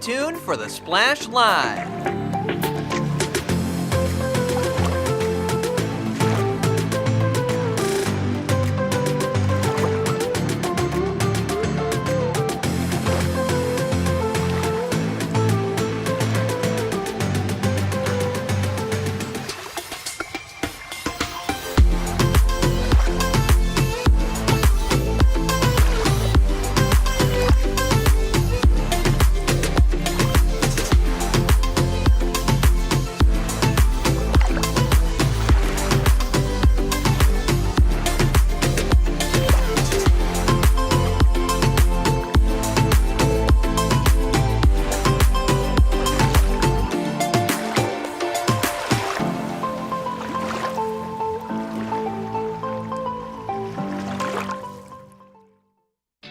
tuned for the Splash Live.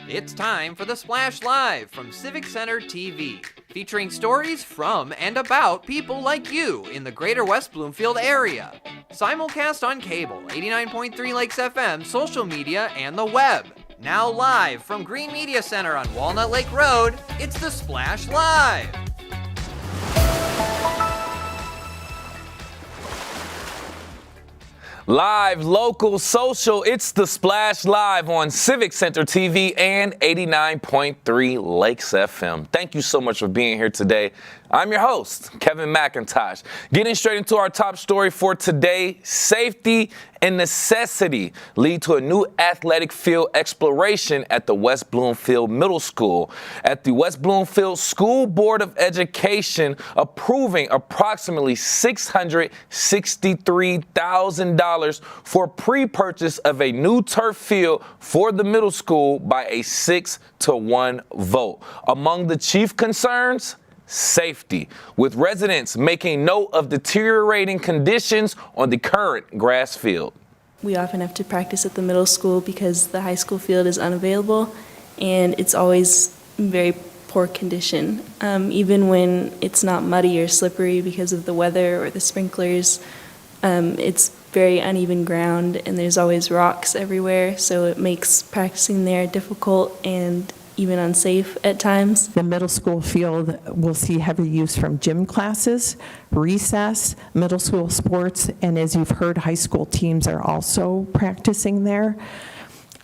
It's time for the Splash Live from Civic Center TV, featuring stories from and about people like you in the Greater West Bloomfield area. Simulcast on cable, 89.3 Lakes FM, social media, and the web. Now live from Green Media Center on Walnut Lake Road, it's the Splash Live. Live, local, social, it's the Splash Live on Civic Center TV and 89.3 Lakes FM. Thank you so much for being here today. I'm your host, Kevin McIntosh. Getting straight into our top story for today, safety and necessity lead to a new athletic field exploration at the West Bloomfield Middle School. At the West Bloomfield School Board of Education approving approximately $663,000 for pre-purchase of a new turf field for the middle school by a 6-1 vote. Among the chief concerns, safety, with residents making note of deteriorating conditions on the current grass field. We often have to practice at the middle school because the high school field is unavailable and it's always in very poor condition. Even when it's not muddy or slippery because of the weather or the sprinklers, it's very uneven ground and there's always rocks everywhere, so it makes practicing there difficult and even unsafe at times. The middle school field will see heavy use from gym classes, recess, middle school sports, and as you've heard, high school teams are also practicing there.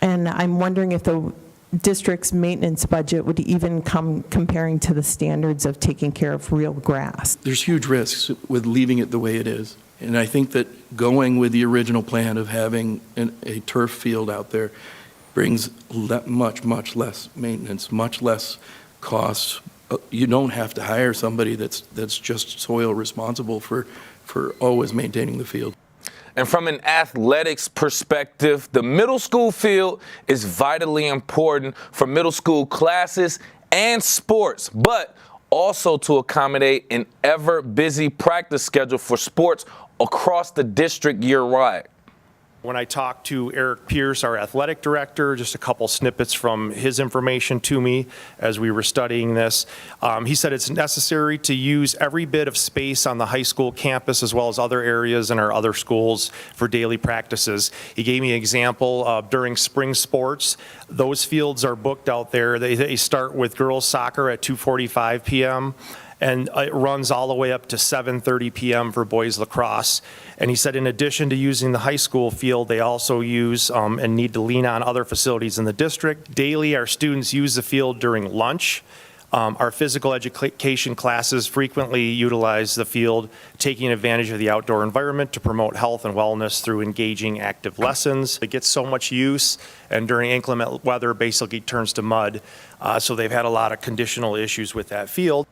And I'm wondering if the district's maintenance budget would even come comparing to the standards of taking care of real grass. There's huge risks with leaving it the way it is. And I think that going with the original plan of having a turf field out there brings much less maintenance, much less costs. You don't have to hire somebody that's just soil responsible for always maintaining the field. And from an athletics perspective, the middle school field is vitally important for middle school classes and sports, but also to accommodate an ever busy practice schedule for sports across the district year-round. When I talked to Eric Pierce, our athletic director, just a couple snippets from his information to me as we were studying this, he said it's necessary to use every bit of space on the high school campus as well as other areas in our other schools for daily practices. He gave me an example of during spring sports, those fields are booked out there. They start with girls soccer at 2:45 p.m. and it runs all the way up to 7:30 p.m. for boys lacrosse. And he said in addition to using the high school field, they also use and need to lean on other facilities in the district. Daily, our students use the field during lunch. Our physical education classes frequently utilize the field, taking advantage of the outdoor environment to promote health and wellness through engaging active lessons. It gets so much use, and during inclement weather, basically turns to mud. So they've had a lot of conditional issues with that field.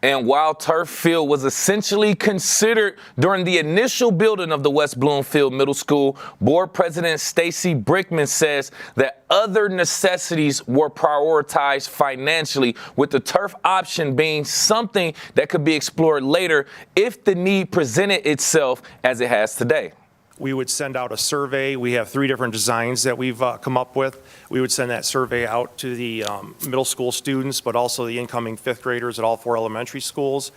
And while turf field was essentially considered during the initial building of the West Bloomfield Middle School, Board President Stacy Brickman says that other necessities were prioritized financially, with the turf option being something that could be explored later if the need presented itself as it has today. We would send out a survey. We have 3 different designs that we've come up with. We would send that survey out to the middle school students, but also the incoming 5th graders at all 4 elementary schools.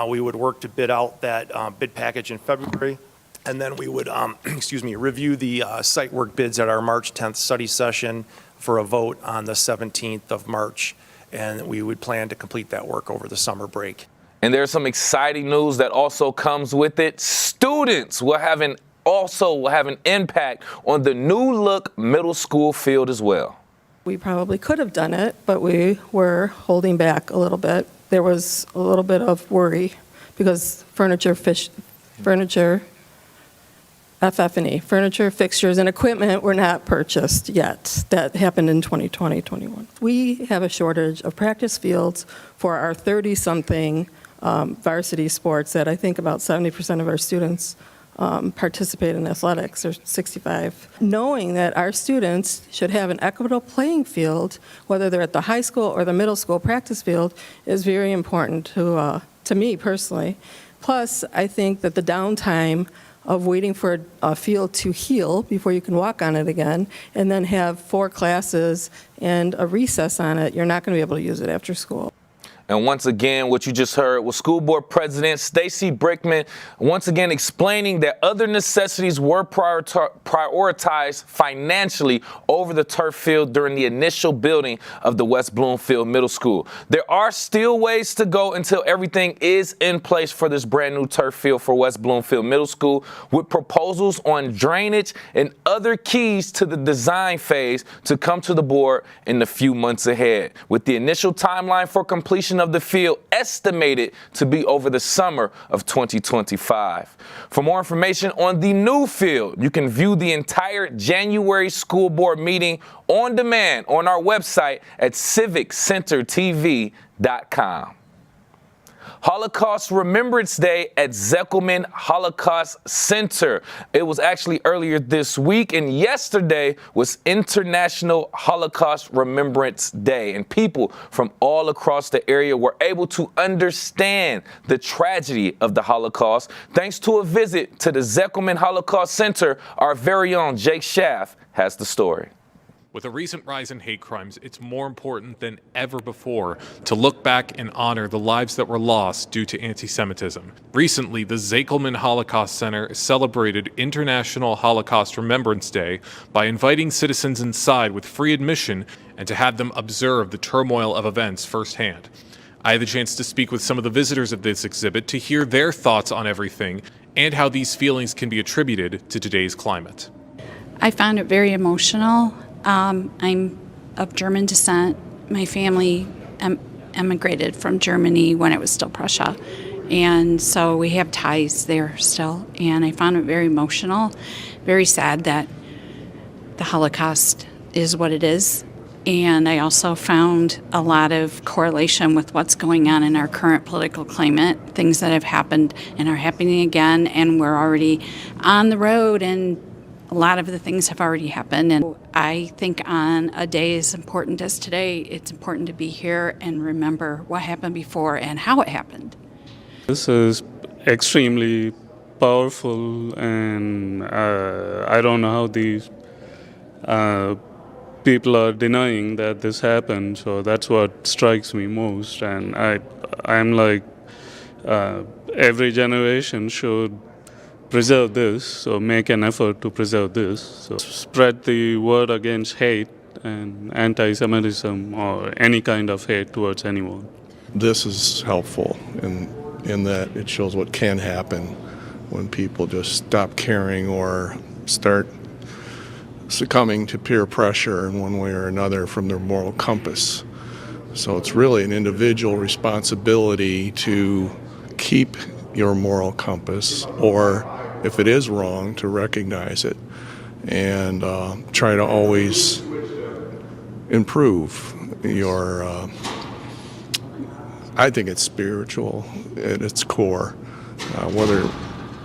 We would work to bid out that bid package in February. And then we would, review the site work bids at our March 10th study session for a vote on the 17th of March. and we would plan to complete that work over the summer break. And there's some exciting news that also comes with it. Students will have an impact on the new look middle school field as well. We probably could have done it, but we were holding back a little bit. There was a little bit of worry because furniture, fixtures, and equipment were not purchased yet. That happened in 2020-21. We have a shortage of practice fields for our 30-something varsity sports that I think about 70% of our students participate in athletics, or 65. Knowing that our students should have an equitable playing field, whether they're at the high school or the middle school practice field, is very important to me personally. Plus, I think that the downtime of waiting for a field to heal before you can walk on it again, and then have 4 classes and a recess on it, you're not going to be able to use it after school. And once again, what you just heard was School Board President Stacy Brickman once again explaining that other necessities were prioritized financially over the turf field during the initial building of the West Bloomfield Middle School. There are still ways to go until everything is in place for this brand new turf field for West Bloomfield Middle School, with proposals on drainage and other keys to the design phase to come to the board in the few months ahead, with the initial timeline for completion of the field estimated to be over the summer of 2025. For more information on the new field, you can view the entire January school board meeting on demand on our website at civiccentertv.com. Holocaust Remembrance Day at Zeckelman Holocaust Center. It was actually earlier this week, and yesterday was International Holocaust Remembrance Day, and people from all across the area were able to understand the tragedy of the Holocaust thanks to a visit to the Zeckelman Holocaust Center. Our very own Jake Schaff has the story. With a recent rise in hate crimes, it's more important than ever before to look back and honor the lives that were lost due to anti-Semitism. Recently, the Zeckelman Holocaust Center celebrated International Holocaust Remembrance Day by inviting citizens inside with free admission and to have them observe the turmoil of events firsthand. I had the chance to speak with some of the visitors of this exhibit to hear their thoughts on everything and how these feelings can be attributed to today's climate. I found it very emotional. I'm of German descent. My family emigrated from Germany when it was still Prussia. And so we have ties there still. And I found it very emotional, very sad that the Holocaust is what it is. And I also found a lot of correlation with what's going on in our current political climate, things that have happened and are happening again. And we're already on the road, and a lot of the things have already happened, and I think on a day as important as today, it's important to be here and remember what happened before and how it happened. This is extremely powerful, and I don't know how these people are denying that this happened, so that's what strikes me most. And I'm like, every generation should preserve this, so make an effort to preserve this. So spread the word against hate and anti-Semitism or any kind of hate towards anyone. This is helpful in that it shows what can happen when people just stop caring or start succumbing to peer pressure in one way or another from their moral compass. So it's really an individual responsibility to keep your moral compass, or if it is wrong, to recognize it and try to always improve your, I think it's spiritual at its core,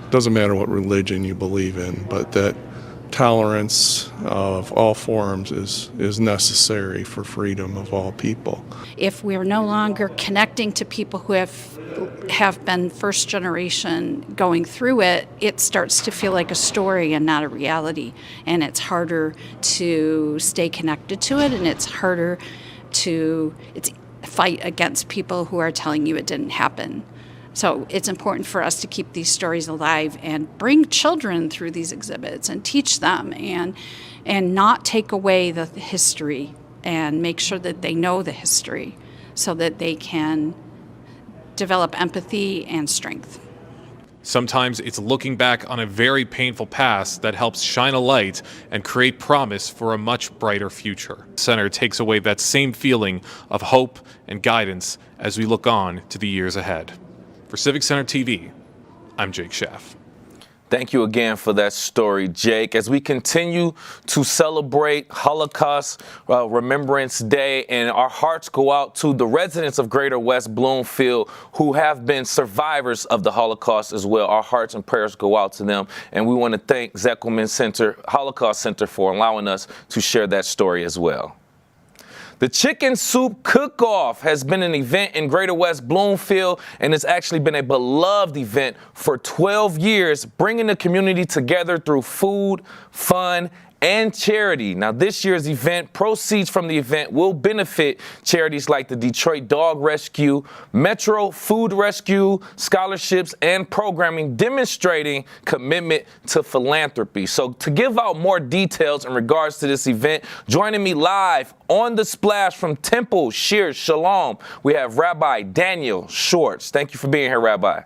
doesn't matter what religion you believe in, but that tolerance of all forms is necessary for freedom of all people. If we're no longer connecting to people who have been first generation going through it, it starts to feel like a story and not a reality. And it's harder to stay connected to it, and it's harder to fight against people who are telling you it didn't happen. So it's important for us to keep these stories alive and bring children through these exhibits and teach them and not take away the history and make sure that they know the history so that they can develop empathy and strength. Sometimes it's looking back on a very painful past that helps shine a light and create promise for a much brighter future. The center takes away that same feeling of hope and guidance as we look on to the years ahead. For Civic Center TV, I'm Jake Schaff. Thank you again for that story, Jake. As we continue to celebrate Holocaust Remembrance Day, and our hearts go out to the residents of Greater West Bloomfield who have been survivors of the Holocaust as well. Our hearts and prayers go out to them, and we want to thank Zekelman Center, Holocaust Center, for allowing us to share that story as well. The Chicken Soup Cook-Off has been an event in Greater West Bloomfield, and it's actually been a beloved event for 12 years, bringing the community together through food, fun, and charity. Now, this year's event, proceeds from the event will benefit charities like the Detroit Dog Rescue, Metro Food Rescue, scholarships, and programming demonstrating commitment to philanthropy. So to give out more details in regards to this event, joining me live on the splash from Temple Shir Shalom, we have Rabbi Daniel Schwartz. Thank you for being here, Rabbi.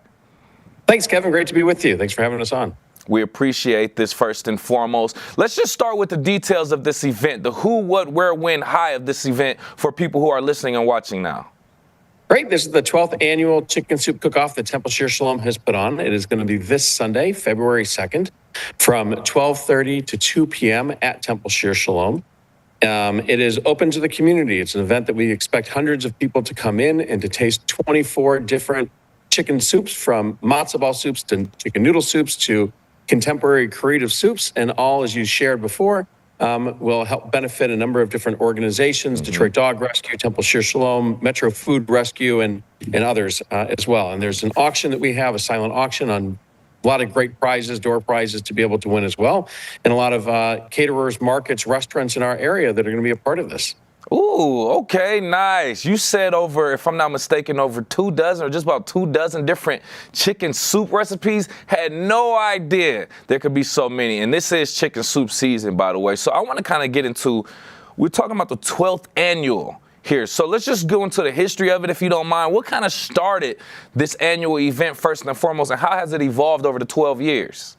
Thanks, Kevin. Great to be with you. Thanks for having us on. We appreciate this first and foremost. Let's just start with the details of this event, the who, what, where, when, how of this event for people who are listening and watching now. Great. This is the 12th annual Chicken Soup Cook-Off that Temple Shir Shalom has put on. It is going to be this Sunday, February 2nd, from 12:30 to 2 p.m. at Temple Shir Shalom. It is open to the community. It's an event that we expect hundreds of people to come in and to taste 24 different chicken soups, from matzo ball soups to chicken noodle soups to contemporary creative soups, and all, as you shared before, will help benefit a number of different organizations, Detroit Dog Rescue, Temple Shir Shalom, Metro Food Rescue, and others as well. And there's an auction that we have, a silent auction, on a lot of great prizes, door prizes to be able to win as well, and a lot of caterers, markets, restaurants in our area that are going to be a part of this. Ooh, okay, nice. You said over, if I'm not mistaken, over 2 dozen or just about 2 dozen different chicken soup recipes. Had no idea there could be so many. And this is chicken soup season, by the way. So I want to kind of get into, we're talking about the 12th annual here. So let's just go into the history of it, if you don't mind. What kind of started this annual event first and foremost, and how has it evolved over the 12 years?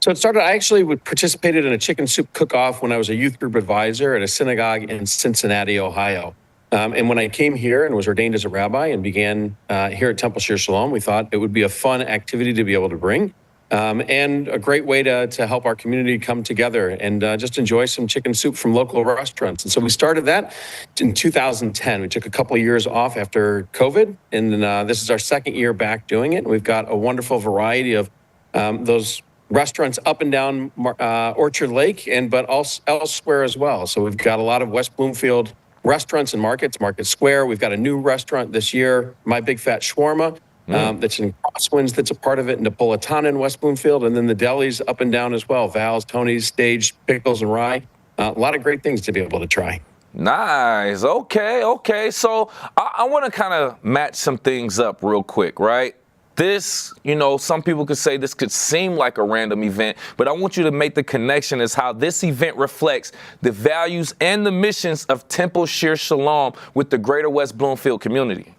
So it started, I actually participated in a chicken soup cook-off when I was a youth group advisor at a synagogue in Cincinnati, Ohio. And when I came here and was ordained as a rabbi and began here at Temple Shir Shalom, we thought it would be a fun activity to be able to bring, and a great way to help our community come together and just enjoy some chicken soup from local restaurants. And so we started that in 2010. We took a couple of years off after COVID, and then this is our second year back doing it. And we've got a wonderful variety of those restaurants up and down Orchard Lake, but also elsewhere as well. So we've got a lot of West Bloomfield restaurants and markets, Market Square. We've got a new restaurant this year, My Big Fat Shawarma, that's in Crosswinds, that's a part of it, Napolitana in West Bloomfield, and then the delis up and down as well, Val's, Tony's, Stage, Pickles, and Rye. A lot of great things to be able to try. Nice. Okay. So I want to kind of match some things up real quick, right? This, some people could say this could seem like a random event, but I want you to make the connection as how this event reflects the values and the missions of Temple Shir Shalom with the Greater West Bloomfield community.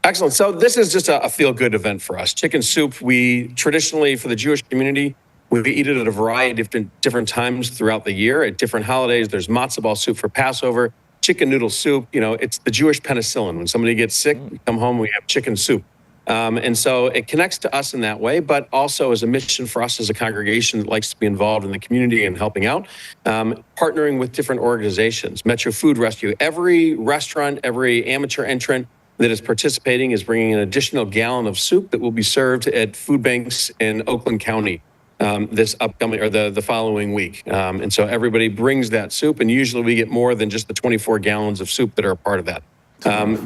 Excellent. So this is just a feel-good event for us. Chicken soup, we traditionally, for the Jewish community, we eat it at a variety of different times throughout the year. At different holidays, there's matzo ball soup for Passover, chicken noodle soup. It's the Jewish penicillin. When somebody gets sick, we come home, we have chicken soup. And so it connects to us in that way, but also as a mission for us as a congregation that likes to be involved in the community and helping out, partnering with different organizations. Metro Food Rescue, every restaurant, every amateur entrant that is participating is bringing an additional gallon of soup that will be served at food banks in Oakland County this upcoming or the following week. And so everybody brings that soup, and usually we get more than just the 24 gallons of soup that are a part of that.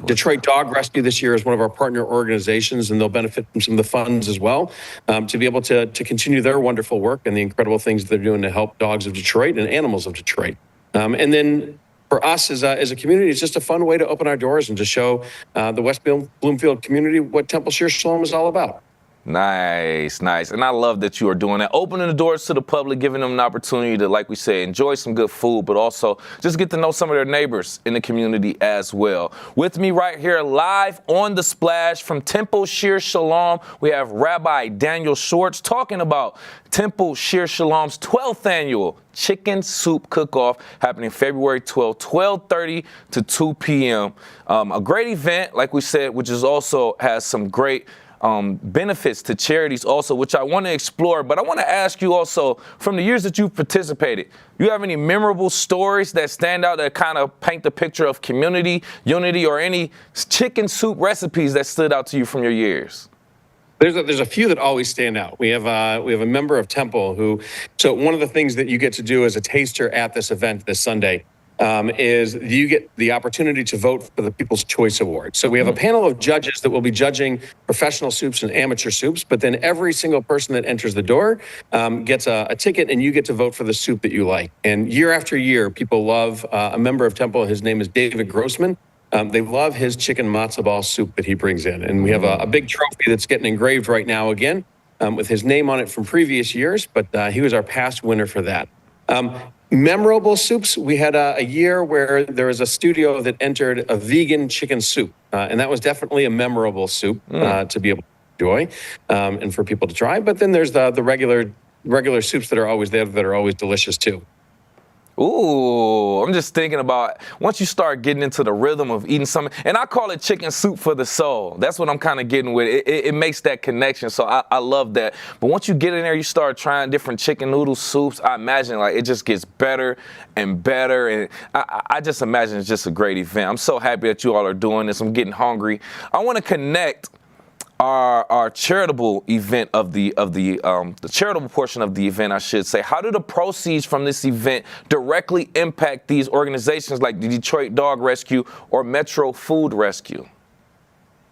Detroit Dog Rescue this year is one of our partner organizations, and they'll benefit from some of the funds as well to be able to continue their wonderful work and the incredible things that they're doing to help dogs of Detroit and animals of Detroit. And then for us as a community, it's just a fun way to open our doors and to show the West Bloomfield community what Temple Shir Shalom is all about. Nice. And I love that you are doing that. Opening the doors to the public, giving them an opportunity to, like we say, enjoy some good food, but also just get to know some of their neighbors in the community as well. With me right here live on The Splash from Temple Shir Shalom, we have Rabbi Daniel Schwartz talking about Temple Shir Shalom's 12th annual chicken soup cook-off happening February 12th, 12:30 to 2 p.m. A great event, like we said, which is also has some great benefits to charities also, which I want to explore. But I want to ask you also, from the years that you've participated, you have any memorable stories that stand out that kind of paint the picture of community, unity, or any chicken soup recipes that stood out to you from your years? There's a few that always stand out. We have a member of Temple who, so one of the things that you get to do as a taster at this event this Sunday is you get the opportunity to vote for the People's Choice Award. So we have a panel of judges that will be judging professional soups and amateur soups, but then every single person that enters the door gets a ticket, and you get to vote for the soup that you like. And year after year, people love a member of Temple. His name is David Grossman. They love his chicken matzo ball soup that he brings in. And we have a big trophy that's getting engraved right now again with his name on it from previous years, but he was our past winner for that. Memorable soups, we had a year where there was a studio that entered a vegan chicken soup, and that was definitely a memorable soup to be able to enjoy and for people to try. But then there's the regular soups that are always there that are always delicious too. Ooh, I'm just thinking about once you start getting into the rhythm of eating something, and I call it chicken soup for the soul. That's what I'm kind of getting with. It makes that connection, so I love that. But once you get in there, you start trying different chicken noodle soups. I imagine like it just gets better and better, and I just imagine it's just a great event. I'm so happy that you all are doing this. I'm getting hungry. I want to connect our charitable event of the charitable portion of the event, I should say. How do the proceeds from this event directly impact these organizations like the Detroit Dog Rescue or Metro Food Rescue?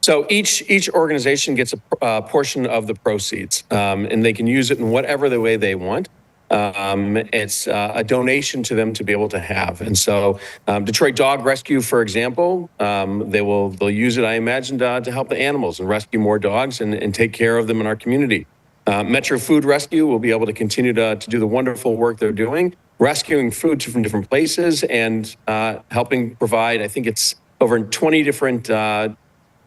So each organization gets a portion of the proceeds, and they can use it in whatever the way they want. It's a donation to them to be able to have. And so Detroit Dog Rescue, for example, they'll use it, I imagine, to help the animals and rescue more dogs and take care of them in our community. Metro Food Rescue will be able to continue to do the wonderful work they're doing, rescuing food from different places and helping provide, I think it's over 20 different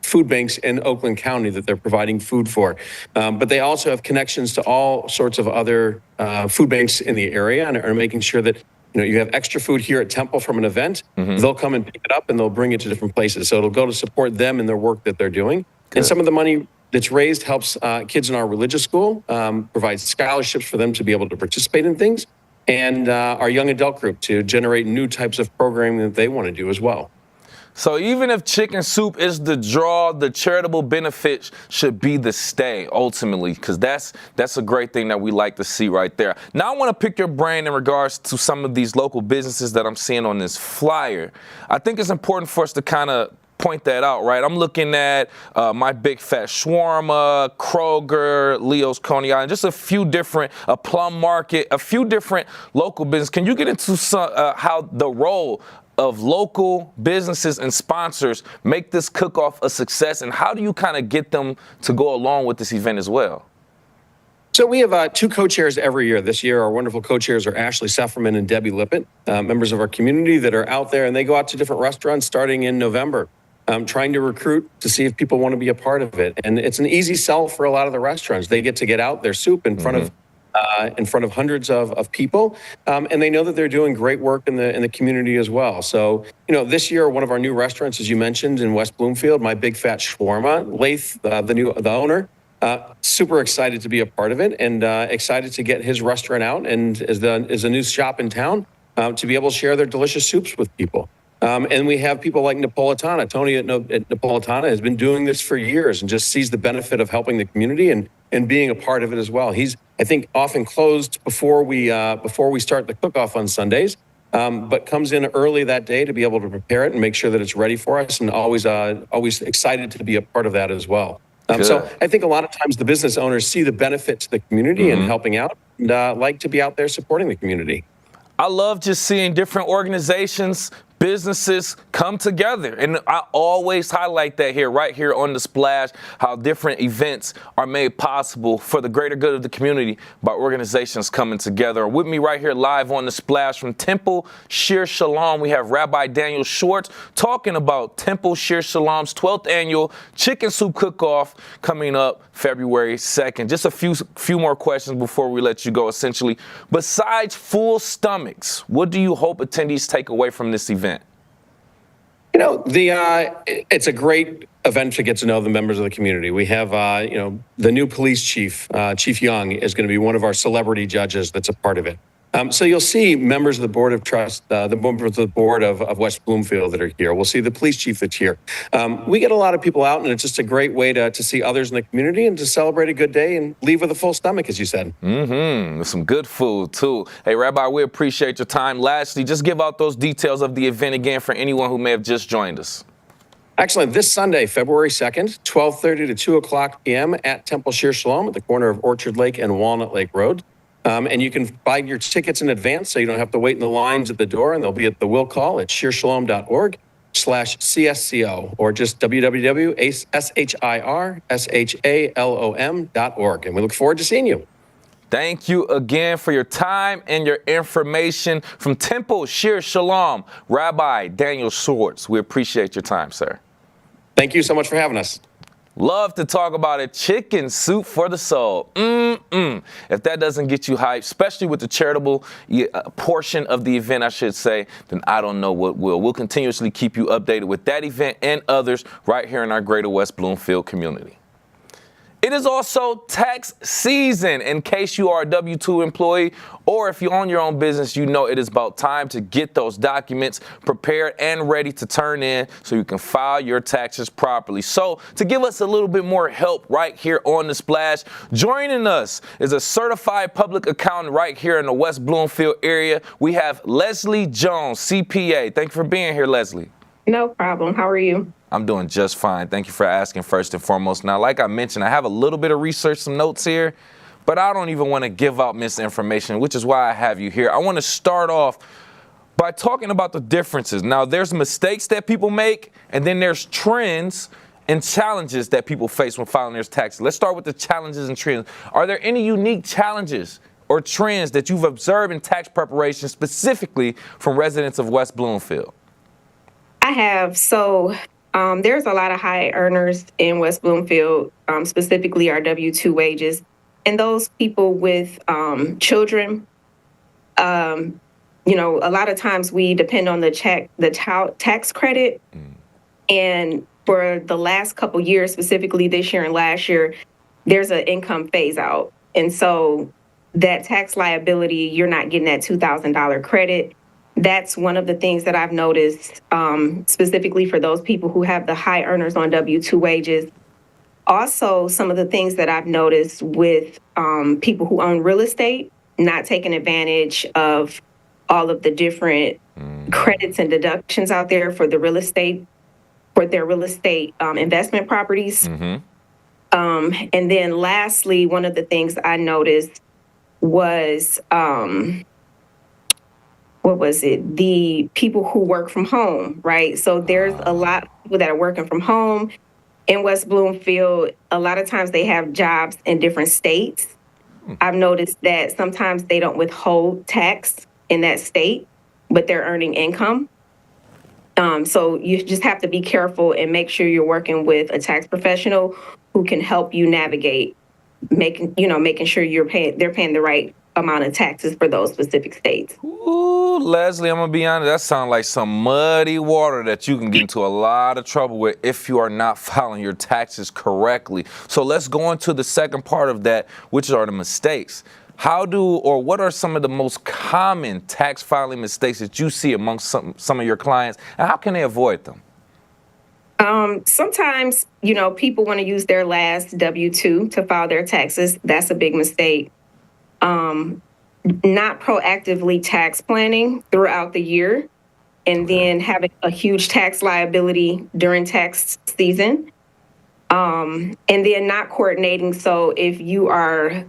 food banks in Oakland County that they're providing food for. But they also have connections to all sorts of other food banks in the area and are making sure that you have extra food here at Temple from an event. They'll come and pick it up and they'll bring it to different places. So it'll go to support them in their work that they're doing. Good. And some of the money that's raised helps kids in our religious school, provides scholarships for them to be able to participate in things, and our young adult group to generate new types of programming that they want to do as well. So even if chicken soup is the draw, the charitable benefit should be the stay ultimately, because that's a great thing that we like to see right there. Now I want to pick your brain in regards to some of these local businesses that I'm seeing on this flyer. I think it's important for us to kind of point that out, right? I'm looking at My Big Fat Shawarma, Kroger, Leo's Coney Island, just a few different, Plum Market, a few different local businesses. Can you get into how the role of local businesses and sponsors make this cook-off a success, and how do you kind of get them to go along with this event as well? So we have two co-chairs every year. This year, our wonderful co-chairs are Ashley Sefferman and Debbie Lippett, members of our community that are out there, and they go out to different restaurants starting in November, trying to recruit to see if people want to be a part of it. And it's an easy sell for a lot of the restaurants. They get to get out their soup in front of hundreds of people, and they know that they're doing great work in the community as well. So, this year, one of our new restaurants, as you mentioned, in West Bloomfield, My Big Fat Shawarma, Laith, the owner, super excited to be a part of it, and excited to get his restaurant out and as a new shop in town to be able to share their delicious soups with people. And we have people like Napolitana. Tony at Napolitana has been doing this for years and just sees the benefit of helping the community and being a part of it as well. He's, I think, often closed before we start the cook-off on Sundays, but comes in early that day to be able to prepare it and make sure that it's ready for us, and always excited to be a part of that as well. So I think a lot of times the business owners see the benefit to the community and helping out, and like to be out there supporting the community. I love just seeing different organizations businesses come together. And I always highlight that right here on The Splash, how different events are made possible for the greater good of the community by organizations coming together. With me right here live on The Splash from Temple Shir Shalom, we have Rabbi Daniel Schwartz talking about Temple Shir Shalom's 12th annual Chicken Soup Cook-Off coming up February 2nd. Just a few more questions before we let you go, essentially. Besides full stomachs, what do you hope attendees take away from this event? You know, it's a great event to get to know the members of the community. We have, the new police chief, Chief Young, is going to be one of our celebrity judges that's a part of it. So you'll see members of the Board of Trust, the members of the Board of West Bloomfield that are here. We'll see the police chief that's here. We get a lot of people out, and it's just a great way to see others in the community and to celebrate a good day and leave with a full stomach, as you said. With some good food, too. Hey, Rabbi, we appreciate your time. Lastly, just give out those details of the event again for anyone who may have just joined us. Excellent. This Sunday, February 2nd, 12:30 to 2 o'clock p.m. at Temple Shir Shalom at the corner of Orchard Lake and Walnut Lake Road. And you can buy your tickets in advance so you don't have to wait in the lines at the door, and they'll be at the will call at shirshalom.org/CSCO or just www.shirshalom.org. And we look forward to seeing you. Thank you again for your time and your information from Temple Shir Shalom, Rabbi Daniel Schwartz. We appreciate your time, sir. Thank you so much for having us. Love to talk about it. Chicken soup for the soul. If that doesn't get you hyped, especially with the charitable portion of the event, I should say, then I don't know what will. We'll continuously keep you updated with that event and others right here in our Greater West Bloomfield community. It is also tax season. In case you are a W-2 employee or if you own your own business, you know it is about time to get those documents prepared and ready to turn in so you can file your taxes properly. So to give us a little bit more help right here on The Splash, joining us is a certified public accountant right here in the West Bloomfield area. We have Leslie Jones, CPA. Thank you for being here, Leslie. No problem. How are you? I'm doing just fine. Thank you for asking first and foremost. Now, like I mentioned, I have a little bit of research, some notes here, but I don't even want to give out misinformation, which is why I have you here. I want to start off by talking about the differences. Now, there's mistakes that people make, and then there's trends and challenges that people face when filing their taxes. Let's start with the challenges and trends. Are there any unique challenges or trends that you've observed in tax preparation, specifically from residents of West Bloomfield? I have. So there's a lot of high earners in West Bloomfield, specifically our W-2 wages. And those people with children, a lot of times we depend on the tax credit. And for the last couple years, specifically this year and last year, there's an income phase out. And so that tax liability, you're not getting that $2,000 credit. That's one of the things that I've noticed, specifically for those people who have the high earners on W-2 wages. Also, some of the things that I've noticed with people who own real estate, not taking advantage of all of the different credits and deductions out there for the real estate, for their real estate investment properties. And then lastly, one of the things I noticed was, the people who work from home, right? So there's a lot of people that are working from home in West Bloomfield. A lot of times they have jobs in different states. I've noticed that sometimes they don't withhold tax in that state, but they're earning income. So you just have to be careful and make sure you're working with a tax professional who can help you navigate making sure they're paying the right amount of taxes for those specific states. Ooh, Leslie, I'm gonna be honest, that sounds like some muddy water that you can get into a lot of trouble with if you are not filing your taxes correctly. So let's go into the second part of that, which are the mistakes. What are some of the most common tax filing mistakes that you see amongst some of your clients, and how can they avoid them? Sometimes, people want to use their last W-2 to file their taxes. That's a big mistake. Not proactively tax planning throughout the year, and then having a huge tax liability during tax season. And then not coordinating. So if you are,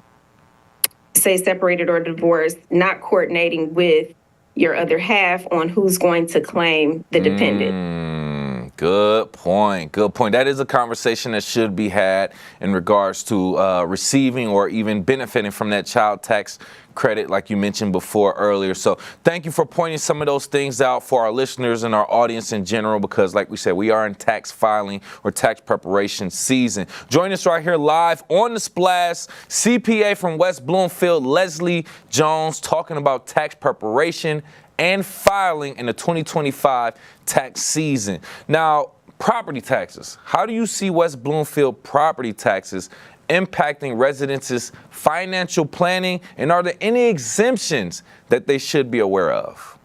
say, separated or divorced, not coordinating with your other half on who's going to claim the dependent. Good point. Good point. That is a conversation that should be had in regards to receiving or even benefiting from that child tax credit, like you mentioned before earlier. So thank you for pointing some of those things out for our listeners and our audience in general, because like we said, we are in tax filing or tax preparation season. Join us right here live on The Splash, CPA from West Bloomfield, Leslie Jones, talking about tax preparation and filing in the 2025 tax season. Now, property taxes. How do you see West Bloomfield property taxes impacting residents' financial planning, and are there any exemptions that they should be aware of?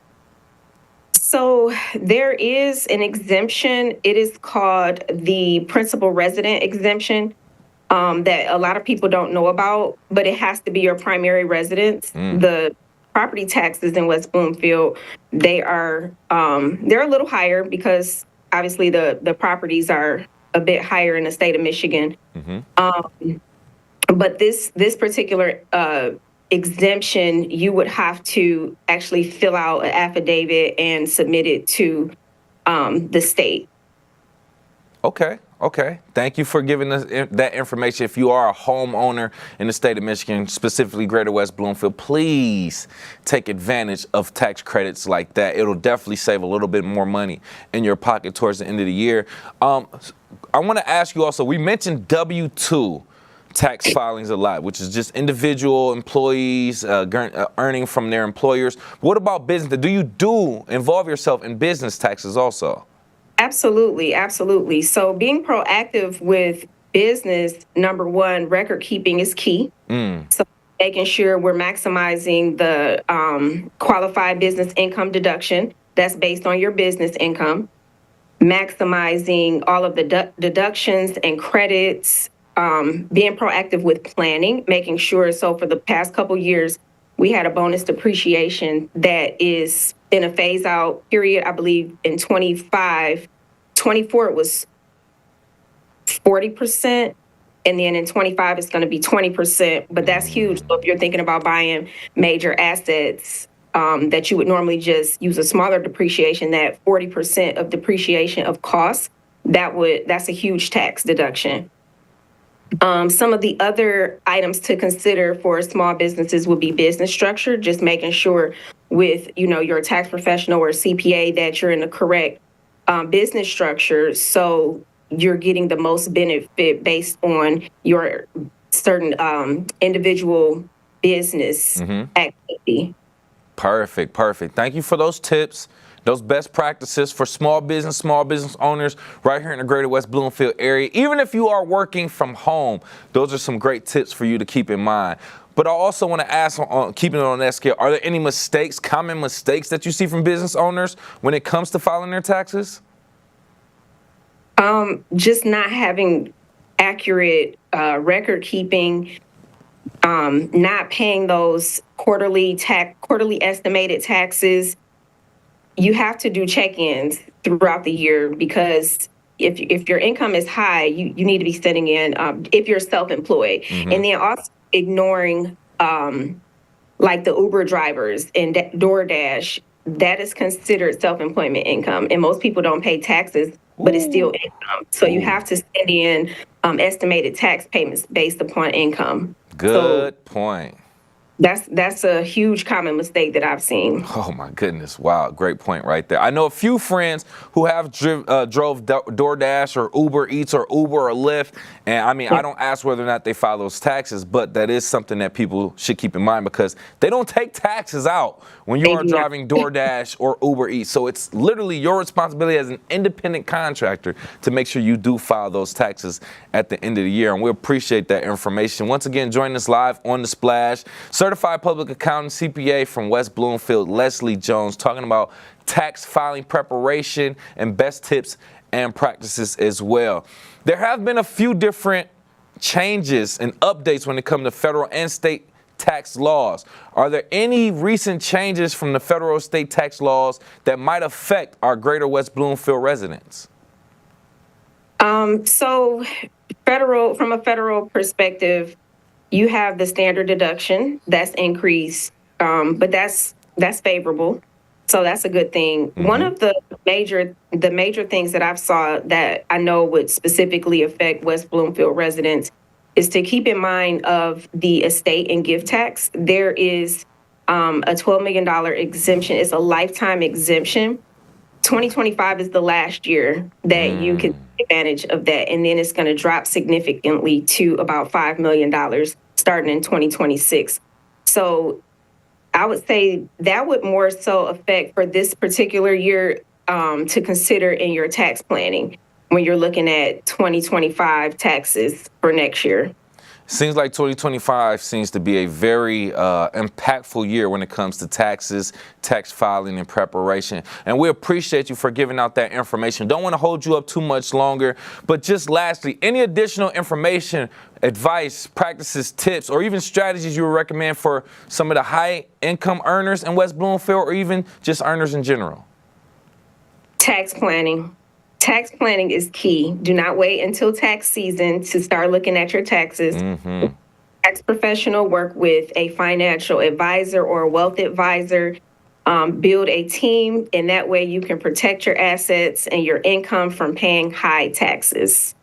So there is an exemption. It is called the principal resident exemption that a lot of people don't know about, but it has to be your primary residence. The property taxes in West Bloomfield, they're a little higher because obviously the properties are a bit higher in the state of Michigan. But this particular exemption, you would have to actually fill out an affidavit and submit it to the state. Okay. Thank you for giving us that information. If you are a homeowner in the state of Michigan, specifically Greater West Bloomfield, please take advantage of tax credits like that. It'll definitely save a little bit more money in your pocket towards the end of the year. I want to ask you also, we mentioned W-2 tax filings a lot, which is just individual employees earning from their employers. What about business? Do you involve yourself in business taxes also? Absolutely. So being proactive with business, number one, record keeping is key. So making sure we're maximizing the qualified business income deduction that's based on your business income, maximizing all of the deductions and credits, being proactive with planning, making sure. So for the past couple years, we had a bonus depreciation that is in a phase out period. I believe in 24 it was 40%, and then in 25 it's going to be 20%, but that's huge. So if you're thinking about buying major assets that you would normally just use a smaller depreciation, that 40% of depreciation of costs, that's a huge tax deduction. Some of the other items to consider for small businesses would be business structure, just making sure with, your tax professional or CPA that you're in the correct business structure, so you're getting the most benefit based on your certain individual business activity. Perfect. Thank you for those tips, those best practices for small business owners right here in the Greater West Bloomfield area. Even if you are working from home, those are some great tips for you to keep in mind. But I also want to ask, keeping it on that scale, are there any common mistakes that you see from business owners when it comes to filing their taxes? Just not having accurate record keeping, not paying those quarterly estimated taxes. You have to do check-ins throughout the year, because if your income is high, you need to be sending in, if you're self-employed. And then also ignoring like the Uber drivers and DoorDash, that is considered self-employment income. And most people don't pay taxes, but it's still income. So you have to send in estimated tax payments based upon income. Good point. That's a huge common mistake that I've seen. Oh my goodness! Wow, great point right there. I know a few friends who have drove DoorDash or Uber Eats or Uber or Lyft, and I don't ask whether or not they file those taxes, but that is something that people should keep in mind, because they don't take taxes out when you are driving DoorDash or Uber Eats. So it's literally your responsibility as an independent contractor to make sure you do file those taxes at the end of the year, and we appreciate that information. Once again, join us live on The Splash. Certified Public Accountant, CPA from West Bloomfield, Leslie Jones, talking about tax filing preparation and best tips and practices as well. There have been a few different changes and updates when it comes to federal and state tax laws. Are there any recent changes from the federal or state tax laws that might affect our Greater West Bloomfield residents? So from a federal perspective, you have the standard deduction that's increased, but that's favorable. So that's a good thing. One of the major things that I've saw that I know would specifically affect West Bloomfield residents is to keep in mind of the estate and gift tax. There is a $12 million exemption. It's a lifetime exemption. 2025 is the last year that you can take advantage of that. And then it's going to drop significantly to about $5 million starting in 2026. So I would say that would more so affect for this particular year to consider in your tax planning when you're looking at 2025 taxes for next year. Seems like 2025 seems to be a very impactful year when it comes to taxes, tax filing, and preparation. And we appreciate you for giving out that information. Don't want to hold you up too much longer, but just lastly, any additional information, advice, practices, tips, or even strategies you would recommend for some of the high income earners in West Bloomfield, or even just earners in general? Tax planning. Tax planning is key. Do not wait until tax season to start looking at your taxes. Tax professional, work with a financial advisor or a wealth advisor. Build a team, and that way you can protect your assets and your income from paying high taxes.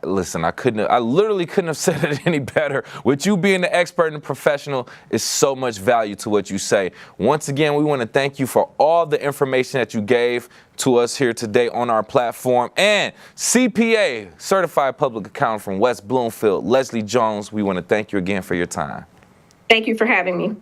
Listen, I literally couldn't have said it any better. With you being the expert and the professional is so much value to what you say. Once again, we want to thank you for all the information that you gave to us here today on our platform. And CPA, Certified Public Accountant from West Bloomfield, Leslie Jones, we want to thank you again for your time. Thank you for having me.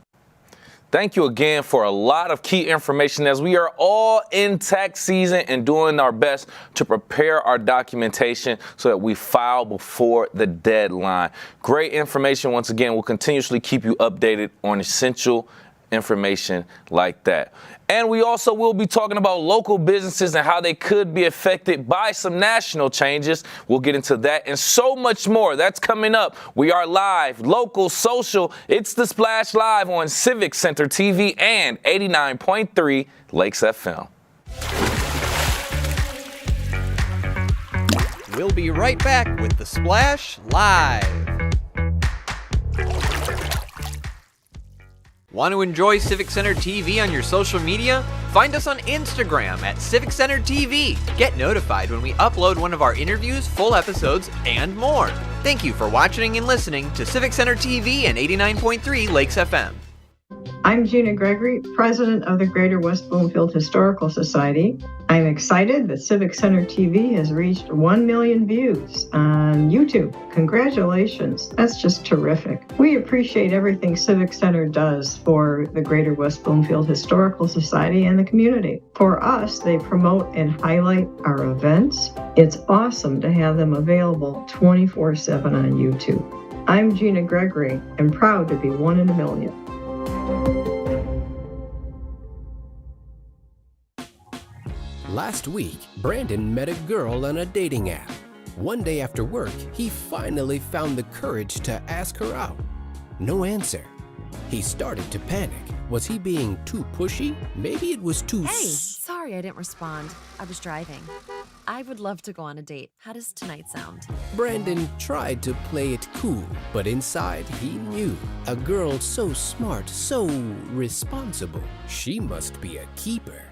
Thank you again for a lot of key information as we are all in tax season and doing our best to prepare our documentation so that we file before the deadline. Great information. Once again, we'll continuously keep you updated on essential information like that. And we also will be talking about local businesses and how they could be affected by some national changes. We'll get into that and so much more. That's coming up. We are live, local, social. It's The Splash Live on Civic Center TV and 89.3 Lakes FM. We'll be right back with The Splash Live. Want to enjoy Civic Center TV on your social media? Find us on Instagram at Civic Center TV. Get notified when we upload one of our interviews, full episodes, and more. Thank you for watching and listening to Civic Center TV and 89.3 Lakes FM. I'm Gina Gregory, president of the Greater West Bloomfield Historical Society. I'm excited that Civic Center TV has reached 1 million views on YouTube. Congratulations. That's just terrific. We appreciate everything Civic Center does for the Greater West Bloomfield Historical Society and the community. For us, they promote and highlight our events. It's awesome to have them available 24/7 on YouTube. I'm Gina Gregory and proud to be one in a million. Last week, Brandon met a girl on a dating app. One day after work, he finally found the courage to ask her out. No answer. He started to panic. Was he being too pushy? Maybe it was too... Hey, sorry I didn't respond. I was driving. I would love to go on a date. How does tonight sound? Brandon tried to play it cool, but inside he knew. A girl so smart, so responsible. She must be a keeper.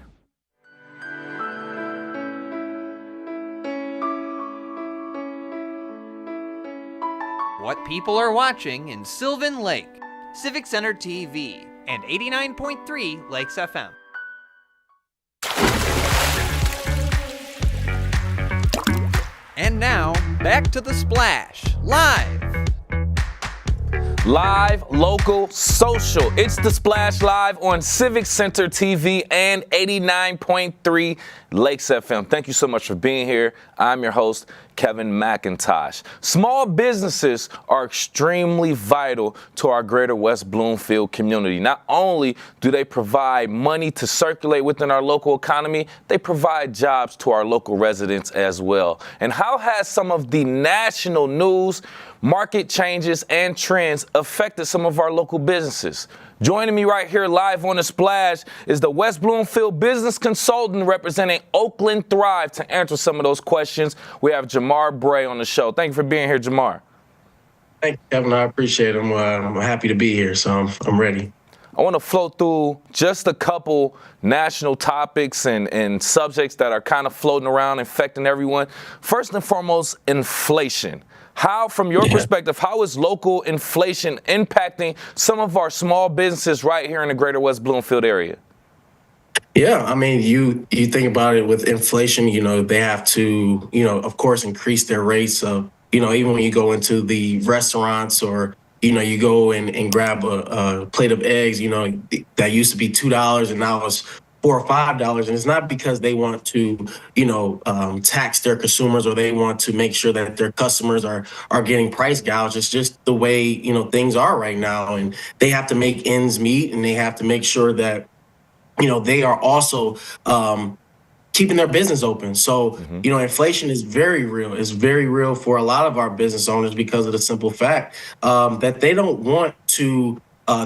What people are watching in Sylvan Lake, Civic Center TV, and 89.3 Lakes FM. And now, back to The Splash, live. Live, local, social. It's The Splash Live on Civic Center TV and 89.3 Lakes FM. Thank you so much for being here. I'm your host, Kevin McIntosh. Small businesses are extremely vital to our Greater West Bloomfield community. Not only do they provide money to circulate within our local economy, they provide jobs to our local residents as well. And how has some of the national news, market changes, and trends affected some of our local businesses? Joining me right here live on The Splash is the West Bloomfield business consultant representing Oakland Thrive. To answer some of those questions, we have Jamar Bray on the show. Thank you for being here, Jamar. Thank you, Kevin. I appreciate it. I'm happy to be here, so I'm ready. I want to flow through just a couple national topics and subjects that are kind of floating around, affecting everyone. First and foremost, inflation. How, from your perspective, how is local inflation impacting some of our small businesses right here in the Greater West Bloomfield area? Yeah, I mean, you think about it with inflation, they have to, of course, increase their rates of, even when you go into the restaurants or, you go and grab a plate of eggs, that used to be $2 and now it's $4 or $5. And it's not because they want to, tax their consumers or they want to make sure that their customers are getting price gouged. It's just the way, things are right now. And they have to make ends meet and they have to make sure that, they are also keeping their business open. So, inflation is very real. It's very real for a lot of our business owners because of the simple fact that they don't want to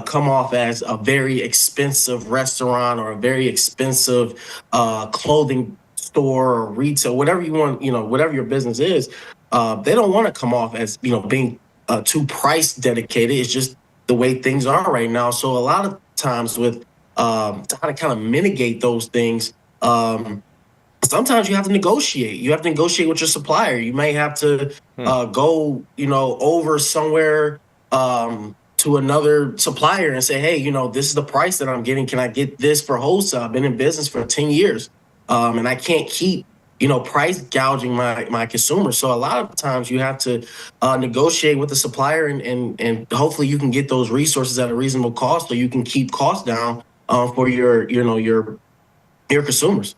come off as a very expensive restaurant or a very expensive clothing store or retail, whatever you want, whatever your business is. They don't want to come off as, being too price dedicated. It's just the way things are right now. So a lot of times with to how to kind of mitigate those things, sometimes you have to negotiate. You have to negotiate with your supplier. You may have to go, over somewhere to another supplier and say, hey, this is the price that I'm getting. Can I get this for wholesale? I've been in business for 10 years and I can't keep, price gouging my consumers. So a lot of times you have to negotiate with the supplier and hopefully you can get those resources at a reasonable cost so you can keep costs down for your consumers.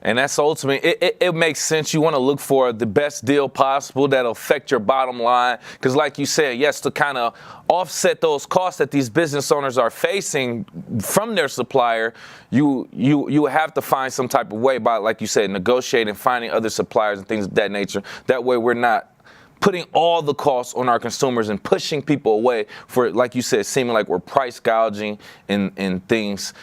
And that's ultimate. It makes sense. You want to look for the best deal possible that'll affect your bottom line. Because like you said, yes, to kind of offset those costs that these business owners are facing from their supplier, you have to find some type of way by, like you said, negotiating, finding other suppliers and things of that nature. That way we're not putting all the costs on our consumers and pushing people away for, like you said, seeming like we're price gouging and things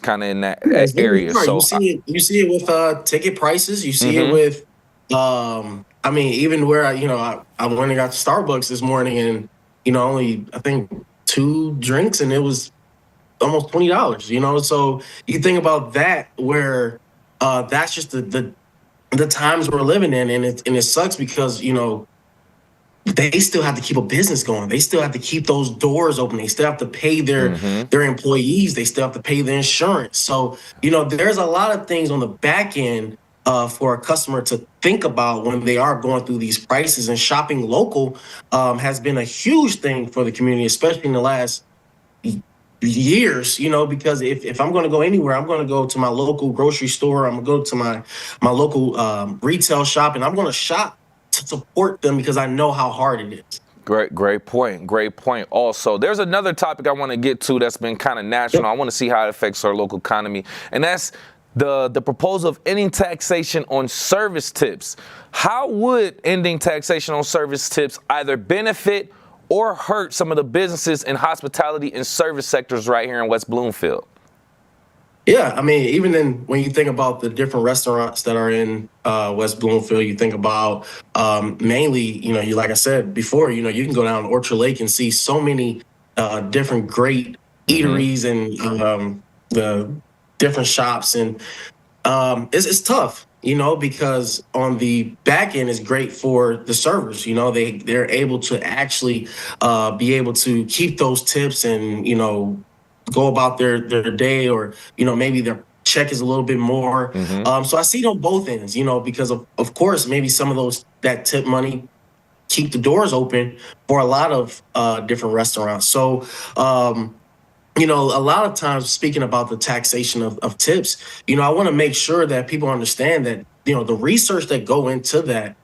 kind of in that area. So you see it with ticket prices. You see it with, even where I went and got Starbucks this morning and, only I think 2 drinks and it was almost $20, So you think about that where that's just the times we're living in. And it sucks because, they still have to keep a business going. They still have to keep those doors open. They still have to pay their employees. They still have to pay their insurance. So, there's a lot of things on the back end for a customer to think about when they are going through these prices. And shopping local has been a huge thing for the community, especially in the last years, because if I'm going to go anywhere, I'm going to go to my local grocery store. I'm going to go to my local retail shop, and I'm going to shop to support them because I know how hard it is. Great point. Also, there's another topic I want to get to that's been kind of national. I want to see how it affects our local economy, and that's the proposal of ending taxation on service tips. How would ending taxation on service tips either benefit or hurt some of the businesses in hospitality and service sectors right here in West Bloomfield? Yeah, even when you think about the different restaurants that are in West Bloomfield, you think about mainly, like I said before, you can go down Orchard Lake and see so many different great eateries and the different shops. And it's tough, because on the back end is great for the servers. They're able to actually be able to keep those tips and, go about their day, or maybe their check is a little bit more. So I see it on both ends, because of course maybe some of that tip money keep the doors open for a lot of different restaurants. So a lot of times, speaking about the taxation of tips, I want to make sure that people understand that the research that go into that,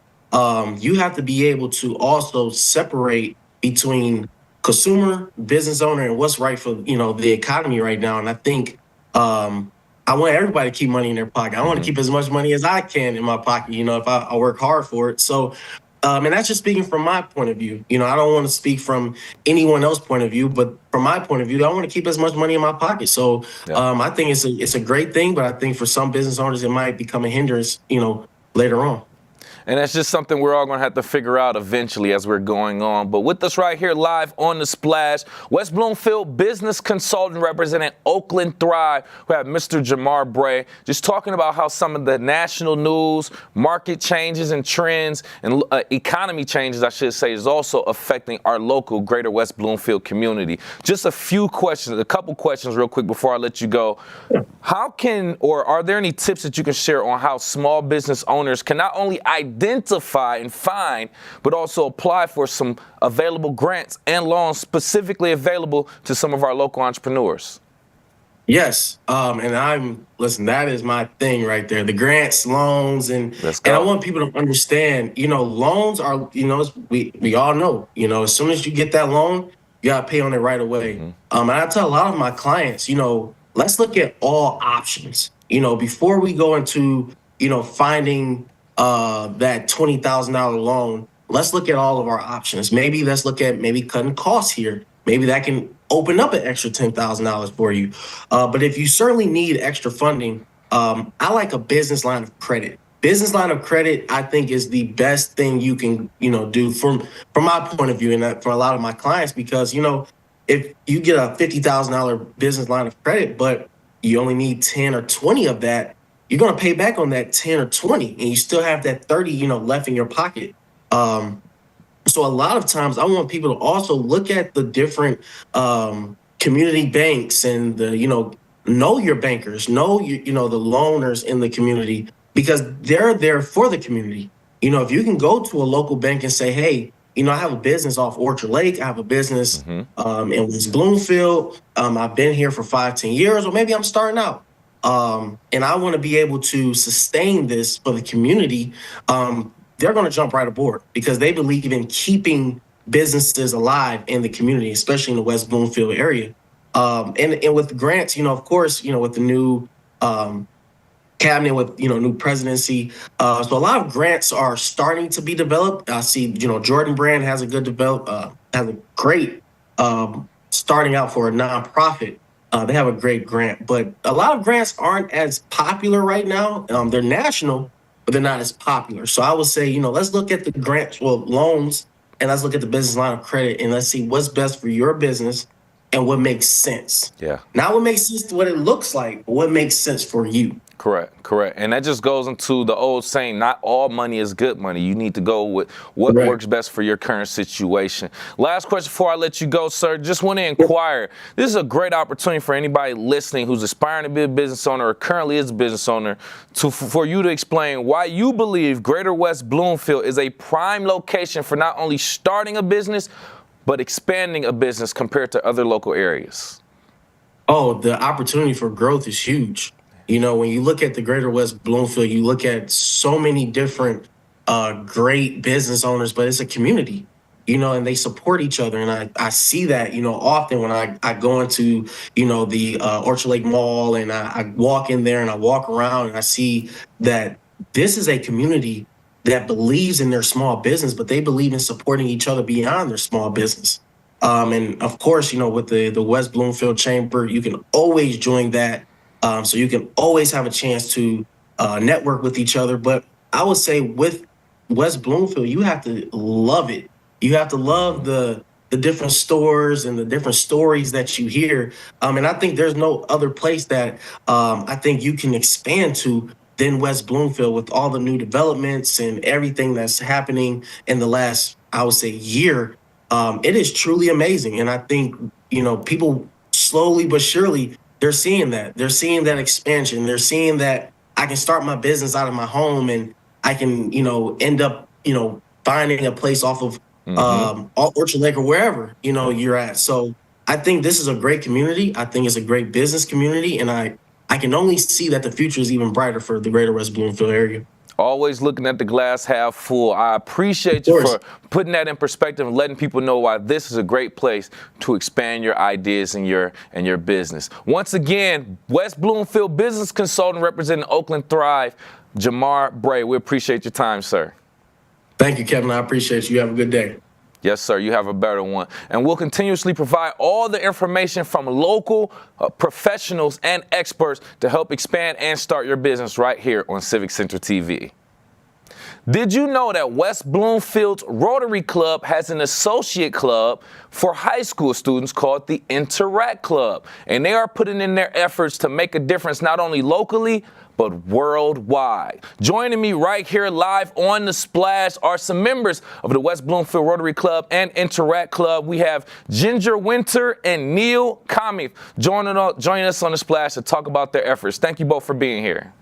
you have to be able to also separate between consumer, business owner, and what's right for the economy right now. And I think I want everybody to keep money in their pocket. I want to keep as much money as I can in my pocket, if I work hard for it. So and that's just speaking from my point of view. I don't want to speak from anyone else's point of view, but from my point of view, I want to keep as much money in my pocket. So I think it's a great thing, but I think for some business owners it might become a hindrance later on. And that's just something we're all going to have to figure out eventually as we're going on. But with us right here live on The Splash, West Bloomfield business consultant representing Oakland Thrive. We have Mr. Jamar Bray just talking about how some of the national news, market changes and trends, and economy changes, I should say, is also affecting our local Greater West Bloomfield community. Just a couple questions real quick before I let you go. How are there any tips that you can share on how small business owners can not only identify and find, but also apply for some available grants and loans specifically available to some of our local entrepreneurs? Yes. Listen, that is my thing right there. The grants, loans, and I want people to understand, loans are, we all know, as soon as you get that loan, you got to pay on it right away. And I tell a lot of my clients, let's look at all options, before we go into, finding that $20,000 loan. Let's look at all of our options. Let's look at cutting costs here. Maybe that can open up an extra $10,000 for you. But if you certainly need extra funding, I like a business line of credit. Business line of credit, I think, is the best thing you can, do from my point of view and for a lot of my clients, because, if you get a $50,000 business line of credit, but you only need 10 or 20 of that, you're going to pay back on that 10 or 20, and you still have that 30, left in your pocket. So a lot of times I want people to also look at the different community banks and know your bankers, know the loaners in the community, because they're there for the community. If you can go to a local bank and say, hey, I have a business off Orchard Lake. I have a business in West Bloomfield. I've been here for 5-10 years, or maybe I'm starting out. And I want to be able to sustain this for the community. They're going to jump right aboard because they believe in keeping businesses alive in the community, especially in the West Bloomfield area. And with the grants, of course, with the new cabinet, with, new presidency. So a lot of grants are starting to be developed. I see, Jordan Brand has a good has a great starting out for a nonprofit. They have a great grant, but a lot of grants aren't as popular right now. They're national, but they're not as popular. So I would say, let's look at the grants, loans, and let's look at the business line of credit, and let's see what's best for your business and what makes sense. Yeah. Not what makes sense to what it looks like, but what makes sense for you. Correct. And that just goes into the old saying, not all money is good money. You need to go with what works best for your current situation. Last question before I let you go, sir. Just want to inquire. This is a great opportunity for anybody listening who's aspiring to be a business owner or currently is a business owner for you to explain why you believe Greater West Bloomfield is a prime location for not only starting a business, but expanding a business compared to other local areas. Oh, the opportunity for growth is huge. When you look at the Greater West Bloomfield, you look at so many different great business owners, but it's a community, and they support each other. And I see that, often when I go into, the Orchard Lake Mall and I walk in there and I walk around and I see that this is a community that believes in their small business, but they believe in supporting each other beyond their small business. And of course, with the West Bloomfield Chamber, you can always join that. So you can always have a chance to network with each other. But I would say with West Bloomfield, you have to love it. You have to love the different stores and the different stories that you hear. And I think there's no other place that I think you can expand to than West Bloomfield with all the new developments and everything that's happening in the last, I would say, year. It is truly amazing. And I think, people slowly but surely, they're seeing that. They're seeing that expansion. They're seeing that I can start my business out of my home and I can, end up, finding a place off of Orchard Lake or wherever, you're at. So I think this is a great community. I think it's a great business community. And I can only see that the future is even brighter for the Greater West Bloomfield area. Always looking at the glass half full. I appreciate you for putting that in perspective and letting people know why this is a great place to expand your ideas and your business. Once again, West Bloomfield business consultant representing Oakland Thrive, Jamar Bray. We appreciate your time, sir. Thank you, Kevin. I appreciate you. You have a good day. Yes, sir. You have a better one. And we'll continuously provide all the information from local professionals and experts to help expand and start your business right here on Civic Center TV. Did you know that West Bloomfield's Rotary Club has an associate club for high school students called the Interact Club? And they are putting in their efforts to make a difference not only locally, but worldwide. Joining me right here live on The Splash are some members of the West Bloomfield Rotary Club and Interact Club. We have Ginger Winter and Neil Kami joining us on The Splash to talk about their efforts. Thank you both for being here.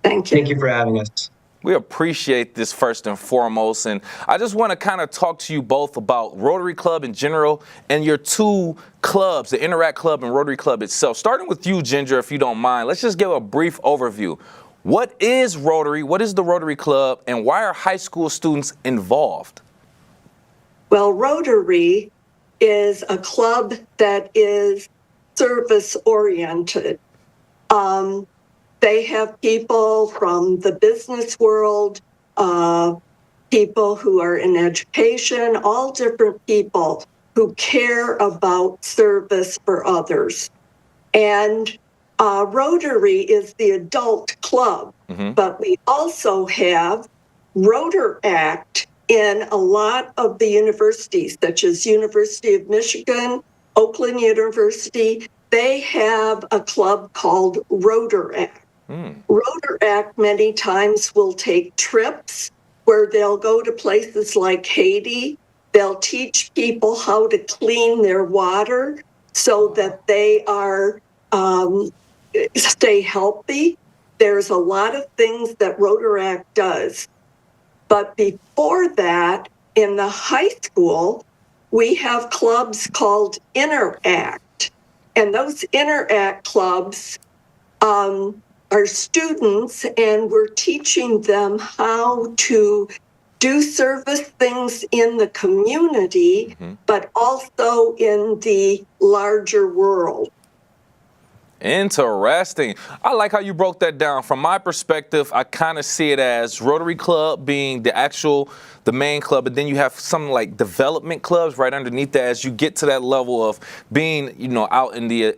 Thank you. Thank you for having us. We appreciate this first and foremost, and I just want to kind of talk to you both about Rotary Club in general and your two clubs, the Interact Club and Rotary Club itself. Starting with you, Ginger, if you don't mind, let's just give a brief overview. What is Rotary, what is the Rotary Club, and why are high school students involved? Well, Rotary is a club that is service-oriented. They have people from the business world, people who are in education, all different people who care about service for others. And Rotary is the adult club, but we also have Rotaract in a lot of the universities, such as University of Michigan, Oakland University. They have a club called Rotaract. Rotaract many times will take trips where they'll go to places like Haiti. They'll teach people how to clean their water so that they are stay healthy. There's a lot of things that Rotaract does. But before that, in the high school, we have clubs called Interact. And those Interact clubs are students, and we're teaching them how to do service things in the community, but also in the larger world. Interesting. I like how you broke that down. From my perspective, I kind of see it as Rotary Club being the main club, but then you have some like development clubs right underneath that as you get to that level of being, out in the,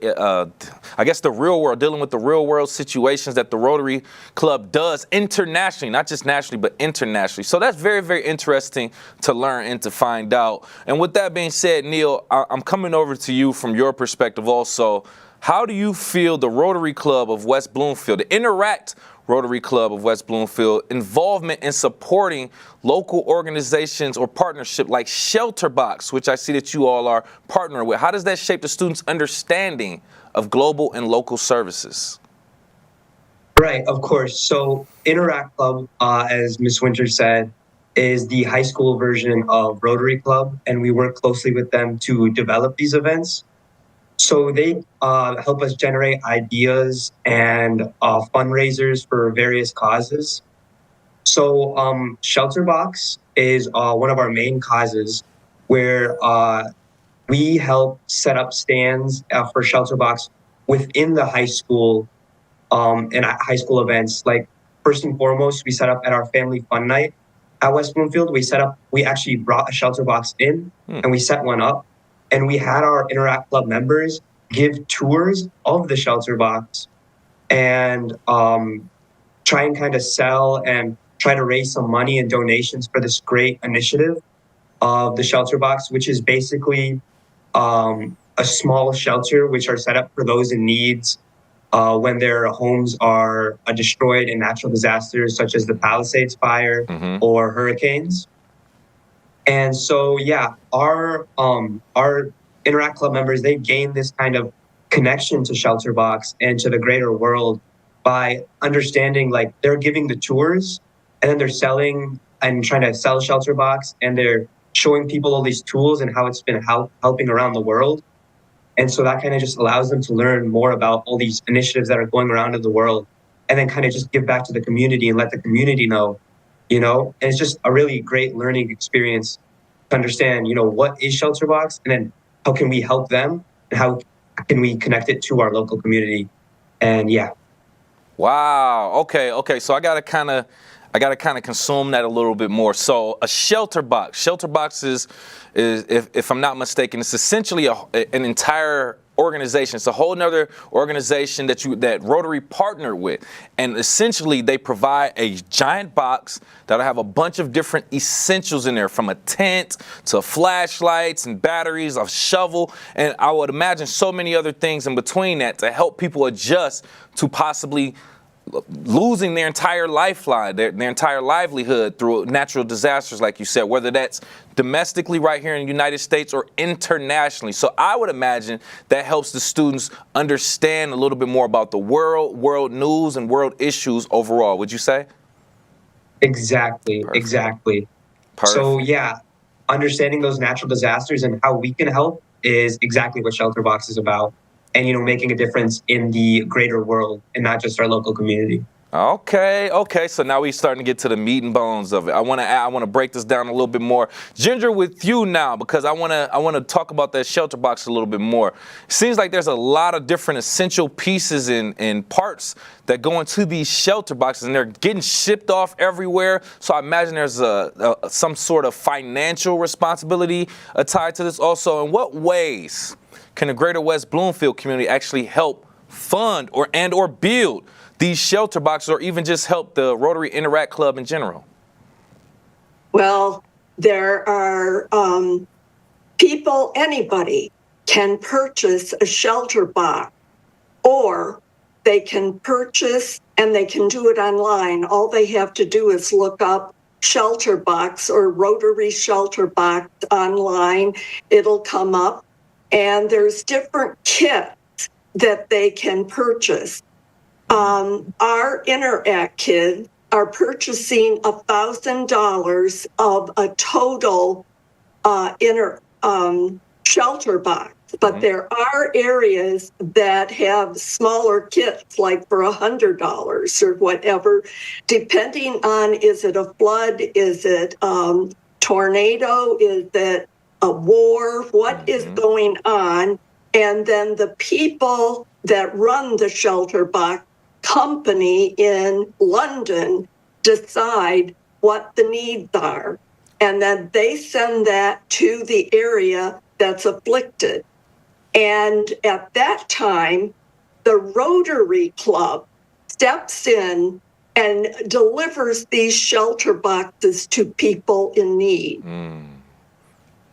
I guess the real world, dealing with the real world situations that the Rotary Club does internationally, not just nationally, but internationally. So that's very, very interesting to learn and to find out. And with that being said, Neil, I'm coming over to you from your perspective also. How do you feel the Rotary Club of West Bloomfield, the Interact Rotary Club of West Bloomfield, involvement in supporting local organizations or partnership like Shelterbox, which I see that you all are partnering with? How does that shape the students' understanding of global and local services? Right, of course. So Interact Club, as Ms. Winter said, is the high school version of Rotary Club, and we work closely with them to develop these events. So they help us generate ideas and fundraisers for various causes. So Shelterbox is one of our main causes where we help set up stands for Shelterbox within the high school and at high school events. Like first and foremost, we set up at our family fun night at West Bloomfield. We actually brought a Shelterbox in and we set one up. And we had our Interact Club members give tours of the Shelterbox and try and kind of sell and try to raise some money and donations for this great initiative of the Shelterbox, which is basically a small shelter which are set up for those in needs when their homes are destroyed in natural disasters such as the Palisades fire or hurricanes. And so, yeah, our Interact Club members, they gain this kind of connection to Shelterbox and to the greater world by understanding, like, they're giving the tours and then they're selling and trying to sell Shelterbox, and they're showing people all these tools and how it's been helping around the world. And so that kind of just allows them to learn more about all these initiatives that are going around in the world, and then kind of just give back to the community and let the community know. And it's just a really great learning experience to understand, what is Shelterbox, and then how can we help them, and how can we connect it to our local community. And yeah. Wow. Okay. So I gotta kind of consume that a little bit more. So a Shelterbox is if I'm not mistaken, it's essentially an entire organization. It's a whole nother organization that Rotary partnered with. And essentially they provide a giant box that'll have a bunch of different essentials in there, from a tent to flashlights and batteries, a shovel, and I would imagine so many other things in between that to help people adjust to possibly losing their entire lifeline, their entire livelihood through natural disasters, like you said, whether that's domestically right here in the United States or internationally. So I would imagine that helps the students understand a little bit more about the world news and world issues overall. Would you say? Exactly. Perfect. Exactly. Perfect. So yeah, understanding those natural disasters and how we can help is exactly what Shelter Box is about. And, making a difference in the greater world and not just our local community. Okay. So now we're starting to get to the meat and bones of it. I want to break this down a little bit more. Ginger, with you now, because I want to talk about that shelter box a little bit more. It seems like there's a lot of different essential pieces and parts that go into these shelter boxes, and they're getting shipped off everywhere. So I imagine there's some sort of financial responsibility tied to this also. In what ways can the Greater West Bloomfield community actually help fund or build these shelter boxes, or even just help the Rotary Interact Club in general? Well, there are people, anybody can purchase a shelter box, or they can purchase, and they can do it online. All they have to do is look up shelter box or Rotary shelter box online. It'll come up. And there's different kits that they can purchase. Our Interact kids are purchasing $1,000 of a total shelter box. But there are areas that have smaller kits, like for $100 or whatever, depending on, is it a flood, is it tornado, is it a war, what is going on, and then the people that run the shelter box company in London decide what the needs are, and then they send that to the area that's afflicted. And at that time, the Rotary Club steps in and delivers these shelter boxes to people in need.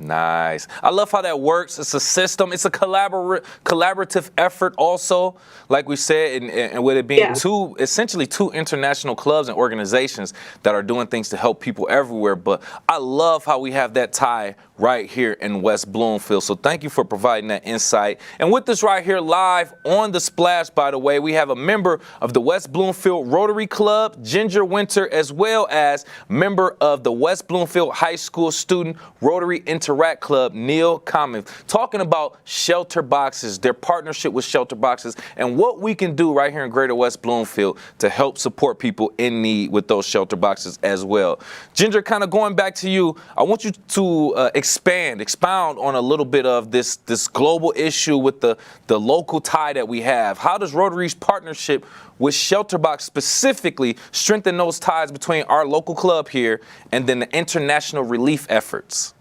Nice. I love how that works. It's a system. It's a collaborative effort also, like we said, and with it being essentially two international clubs and organizations that are doing things to help people everywhere. But I love how we have that tie right here in West Bloomfield. So thank you for providing that insight. And with this right here live on the Splash, by the way, we have a member of the West Bloomfield Rotary Club, Ginger Winter, as well as member of the West Bloomfield High School Student Rotary Interact Club, Neil Common, talking about shelter boxes, their partnership with shelter boxes, and what we can do right here in Greater West Bloomfield to help support people in need with those shelter boxes as well. Ginger, kind of going back to you, I want you to expound on a little bit of this global issue with the local tie that we have. How does Rotary's partnership with Shelterbox specifically strengthen those ties between our local club here and then the international relief efforts?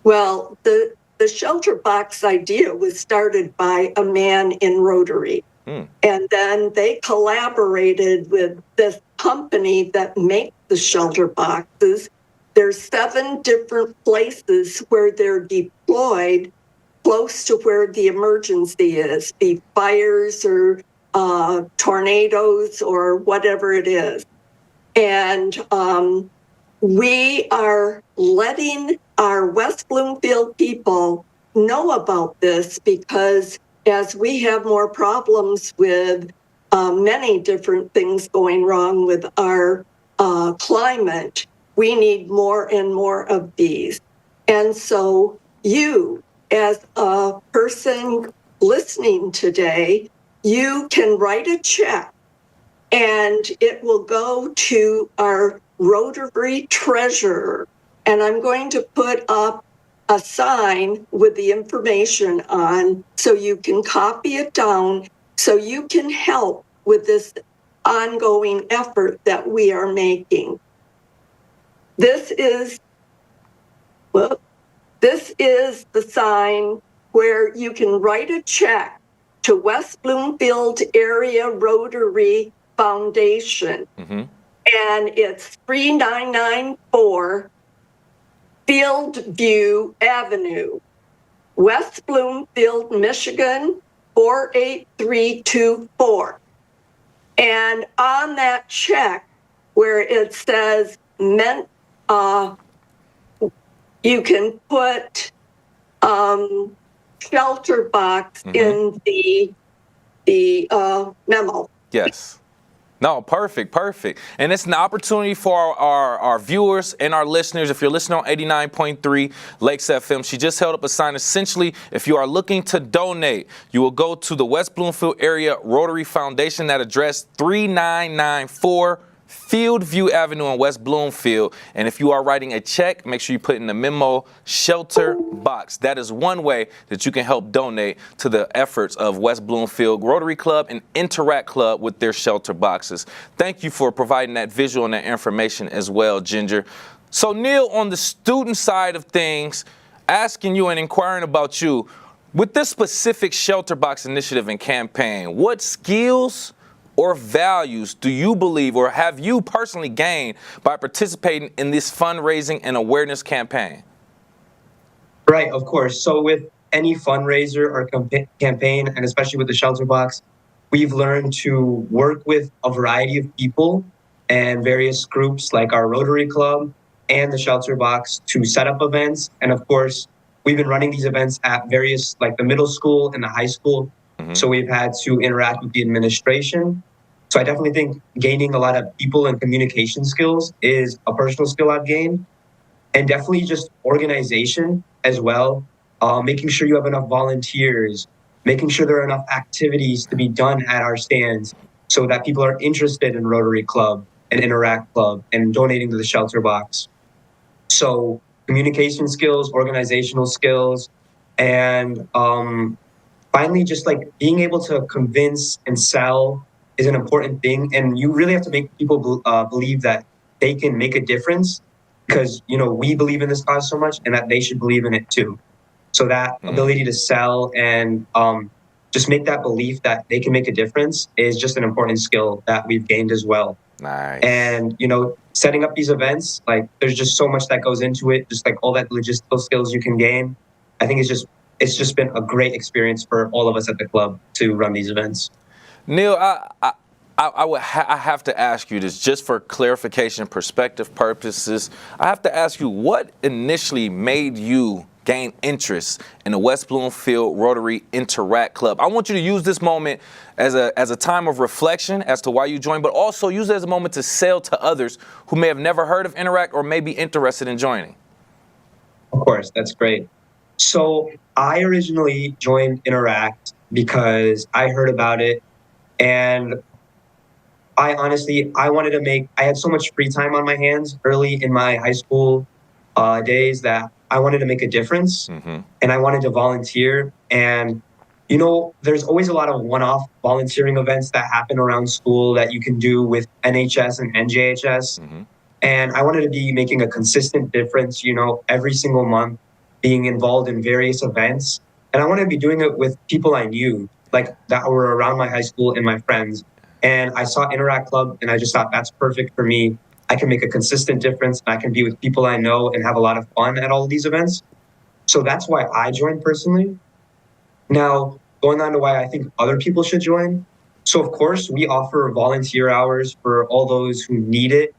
Well, the shelter box idea was started by a man in Rotary. And then they collaborated with this company that makes the shelter boxes. There's 7 different places where they're deployed close to where the emergency is, be fires or tornadoes or whatever it is. And we are letting our West Bloomfield people know about this, because as we have more problems with many different things going wrong with our climate, we need more and more of these. And so you, as a person listening today, you can write a check and it will go to our Rotary treasurer. And I'm going to put up a sign with the information on so you can copy it down so you can help with this ongoing effort that we are making. This is the sign where you can write a check to West Bloomfield Area Rotary Foundation. Mm-hmm. And it's 3994 Fieldview Avenue, West Bloomfield, Michigan, 48324. And on that check, where it says meant, you can put shelter box in the memo. Yes. No, perfect. And it's an opportunity for our viewers and our listeners. If you're listening on 89.3 Lakes FM, she just held up a sign. Essentially, if you are looking to donate, you will go to the West Bloomfield Area Rotary Foundation, that address 3994 Fieldview Avenue in West Bloomfield. And if you are writing a check, make sure you put in the memo shelter box. That is one way that you can help donate to the efforts of West Bloomfield Rotary Club and Interact Club with their shelter boxes. Thank you for providing that visual and that information as well, Ginger. So Neil, on the student side of things, asking you and inquiring about you, with this specific shelter box initiative and campaign, what skills or values do you believe or have you personally gained by participating in this fundraising and awareness campaign? Right, of course. So with any fundraiser or campaign, and especially with the shelter box, we've learned to work with a variety of people and various groups like our Rotary Club and the shelter box to set up events. And of course, we've been running these events at various, like the middle school and the high school. So we've had to interact with the administration. So I definitely think gaining a lot of people and communication skills is a personal skill I've gained. And definitely just organization as well. Making sure you have enough volunteers, making sure there are enough activities to be done at our stands so that people are interested in Rotary Club and Interact Club and donating to the shelter box. So communication skills, organizational skills, and finally, just like being able to convince and sell is an important thing. And you really have to make people believe that they can make a difference because, you know, we believe in this cause so much and that they should believe in it too. So that ability to sell and just make that belief that they can make a difference is just an important skill that we've gained as well. Nice. And, you know, setting up these events, like there's just so much that goes into it, just like all that logistical skills you can gain. I think it's just been a great experience for all of us at the club to run these events. Neil, I have to ask you this just for clarification, perspective purposes. I have to ask you, what initially made you gain interest in the West Bloomfield Rotary Interact Club? I want you to use this moment as a time of reflection as to why you joined, but also use it as a moment to sell to others who may have never heard of Interact or may be interested in joining. Of course, that's great. So I originally joined Interact because I heard about it, and I had so much free time on my hands early in my high school days that I wanted to make a difference, and I wanted to volunteer. And, you know, there's always a lot of one-off volunteering events that happen around school that you can do with NHS and NJHS. And I wanted to be making a consistent difference, you know, every single month, being involved in various events. And I wanted to be doing it with people I knew, like that were around my high school and my friends. And I saw Interact Club and I just thought that's perfect for me. I can make a consistent difference. I can be with people I know and have a lot of fun at all of these events. So that's why I joined personally. Now, going on to why I think other people should join. So of course, we offer volunteer hours for all those who need it.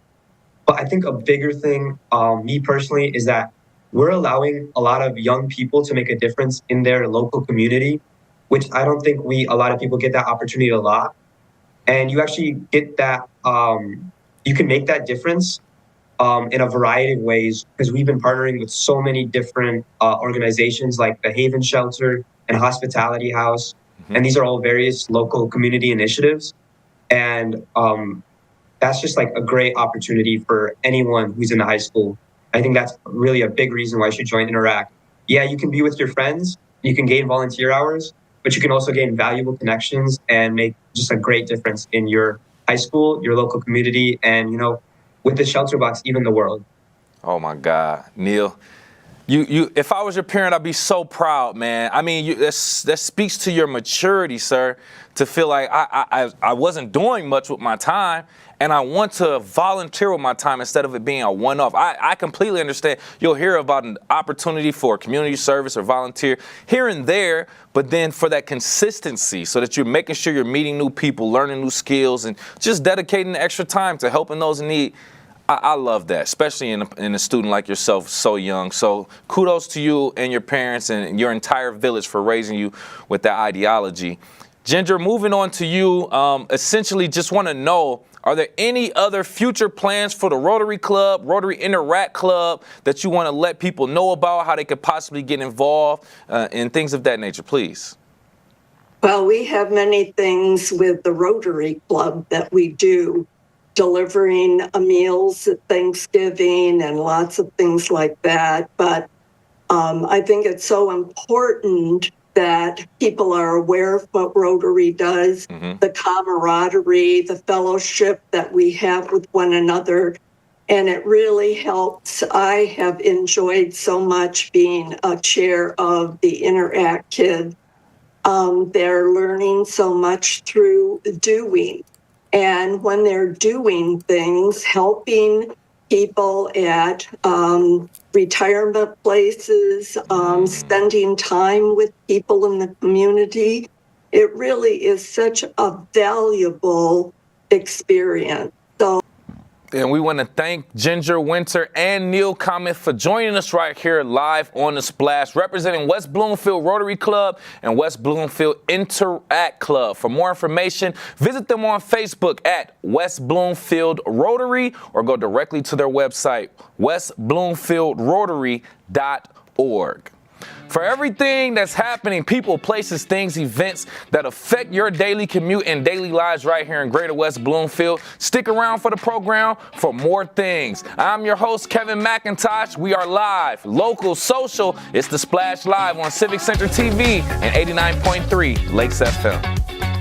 But I think a bigger thing, me personally, is that we're allowing a lot of young people to make a difference in their local community, which I don't think a lot of people get that opportunity a lot. And you actually get that, you can make that difference in a variety of ways, because we've been partnering with so many different organizations like the Haven Shelter and Hospitality House. And these are all various local community initiatives. And that's just like a great opportunity for anyone who's in the high school. I think that's really a big reason why you should join Interact. Yeah, you can be with your friends, you can gain volunteer hours, but you can also gain valuable connections and make just a great difference in your high school, your local community, and, you know, with the shelter box, even the world. Oh my God, Neil. If I was your parent, I'd be so proud, man. I mean, that speaks to your maturity, sir, to feel like I wasn't doing much with my time, and I want to volunteer with my time instead of it being a one-off. I completely understand. You'll hear about an opportunity for community service or volunteer here and there, but then for that consistency so that you're making sure you're meeting new people, learning new skills, and just dedicating the extra time to helping those in need. I love that, especially in a student like yourself, so young. So kudos to you and your parents and your entire village for raising you with that ideology. Ginger, moving on to you, essentially just want to know, are there any other future plans for the Rotary Club, Rotary Interact Club, that you want to let people know about, how they could possibly get involved, and things of that nature, please? Well, we have many things with the Rotary Club that we do, delivering meals at Thanksgiving and lots of things like that. But I think it's so important that people are aware of what Rotary does, the camaraderie, the fellowship that we have with one another. And it really helps. I have enjoyed so much being a chair of the Interact Kids. They're learning so much through doing. And when they're doing things, helping people at retirement places, spending time with people in the community, it really is such a valuable experience. And we want to thank Ginger Winter and Neil Comet for joining us right here live on The Splash, representing West Bloomfield Rotary Club and West Bloomfield Interact Club. For more information, visit them on Facebook at West Bloomfield Rotary or go directly to their website, westbloomfieldrotary.org. For everything that's happening, people, places, things, events that affect your daily commute and daily lives right here in Greater West Bloomfield, stick around for the program for more things. I'm your host, Kevin McIntosh. We are live, local, social. It's The Splash Live on Civic Center TV and 89.3 Lakes FM.